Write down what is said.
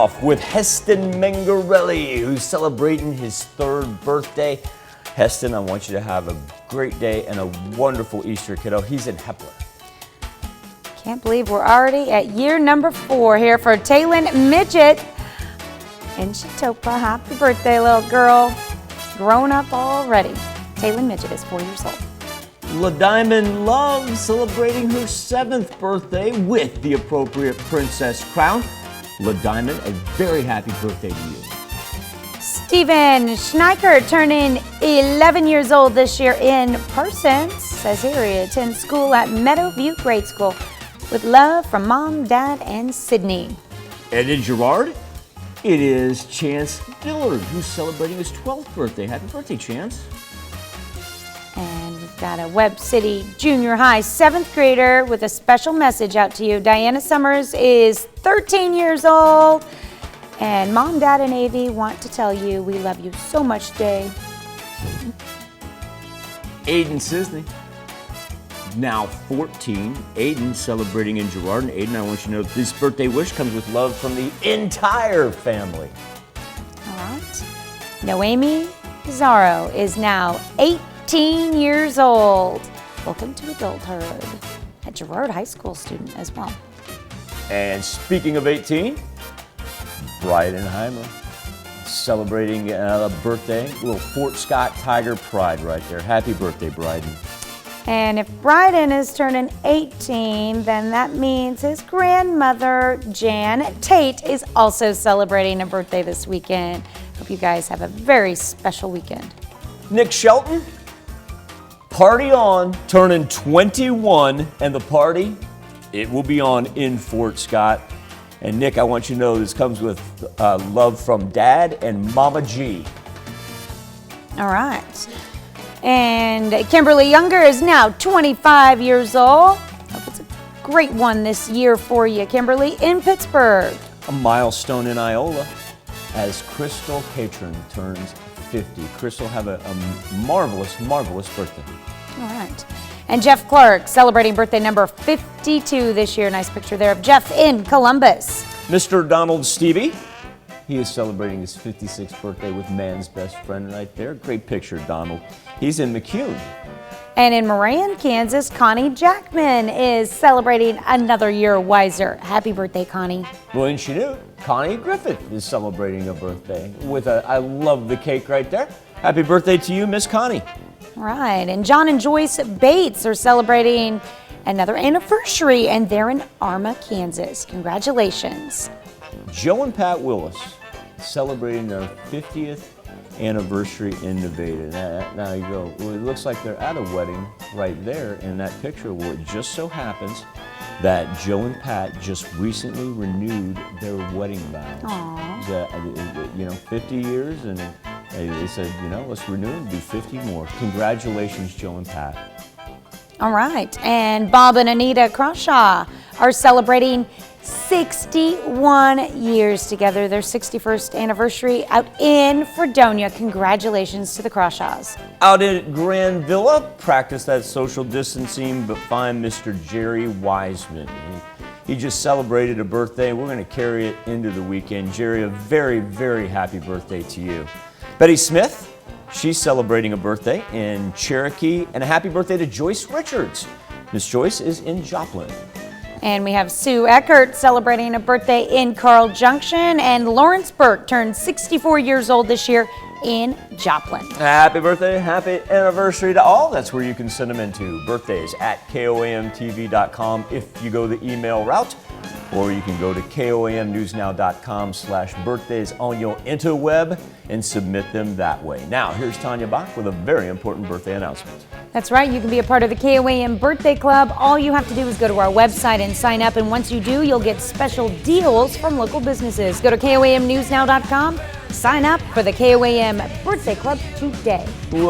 off with Heston Mengarelli, who's celebrating his 3rd birthday. Heston, I want you to have a great day and a wonderful Easter, kiddo. He's in Hepler. Can't believe we're already at year number 4 here for Taylin Midget in Chitopa. Happy birthday, little girl. Grown up already. Taylin Midget is 4 years old. La Diamond Love celebrating her 7th birthday with the appropriate princess crown. La Diamond, a very happy birthday to you. Steven Schneiker turning 11 years old this year in person. Says here he attends school at Meadowview Grade School. With love from Mom, Dad, and Sydney. And in Girard, it is Chance Dillard, who's celebrating his 12th birthday. Happy birthday, Chance. And we've got a Webb City Junior High 7th grader with a special message out to you. Diana Summers is 13 years old. And Mom, Dad, and Avi want to tell you we love you so much today. Aiden Sisney, now 14. Aiden celebrating in Girard. And Aiden, I want you to know this birthday wish comes with love from the entire family. All right. Noemi Pizarro is now 18 years old. Welcome to adulthood. A Girard High School student as well. And speaking of 18, Brydenheimer celebrating a birthday. Little Fort Scott Tiger Pride right there. Happy birthday, Bryden. And if Bryden is turning 18, then that means his grandmother, Jan Tate, is also celebrating a birthday this weekend. Hope you guys have a very special weekend. Nick Shelton, party on, turning 21, and the party, it will be on in Fort Scott. And Nick, I want you to know this comes with love from Dad and Mama G. All right. And Kimberly Younger is now 25 years old. Hope it's a great one this year for you, Kimberly, in Pittsburgh. A milestone in Iola as Crystal Catron turns 50. Crystal, have a marvelous, marvelous birthday. All right. And Jeff Clark celebrating birthday number 52 this year. Nice picture there of Jeff in Columbus. Mr. Donald Stevie, he is celebrating his 56th birthday with man's best friend right there. Great picture, Donald. He's in McCune. And in Moran, Kansas, Connie Jackman is celebrating another year wiser. Happy birthday, Connie. Well, in Chanute, Connie Griffith is celebrating a birthday with I love the cake right there. Happy birthday to you, Miss Connie. All right, and John and Joyce Bates are celebrating another anniversary, and they're in Arma, Kansas. Congratulations. Joe and Pat Willis celebrating their 50th anniversary in Nevada. Now you go, well, it looks like they're at a wedding right there in that picture. Well, it just so happens that Joe and Pat just recently renewed their wedding vows. Aww. You know, 50 years, and they said, you know, let's renew and do 50 more. Congratulations, Joe and Pat. All right, and Bob and Anita Crawshaw are celebrating 61 years together, their 61st anniversary out in Fredonia. Congratulations to the Crawshaws. Out at Grand Villa, practice that social distancing, but find Mr. Jerry Wiseman. He just celebrated a birthday. We're going to carry it into the weekend. Jerry, a very, very happy birthday to you. Betty Smith, she's celebrating a birthday in Cherokee, and a happy birthday to Joyce Richards. Miss Joyce is in Joplin. And we have Sue Eckert celebrating a birthday in Carl Junction, and Lawrence Burke turned 64 years old this year in Joplin. Happy birthday, happy anniversary to all. That's where you can send them into birthdays at KOAMTV.com if you go the email route, or you can go to KOAMNewsNow.com/birthdays on your interweb and submit them that way. Now, here's Tanya Bach with a very important birthday announcement. That's right, you can be a part of the KOAM Birthday Club. All you have to do is go to our website and sign up, and once you do, you'll get special deals from local businesses. Go to KOAMNewsNow.com, sign up for the KOAM Birthday Club today. Welcome.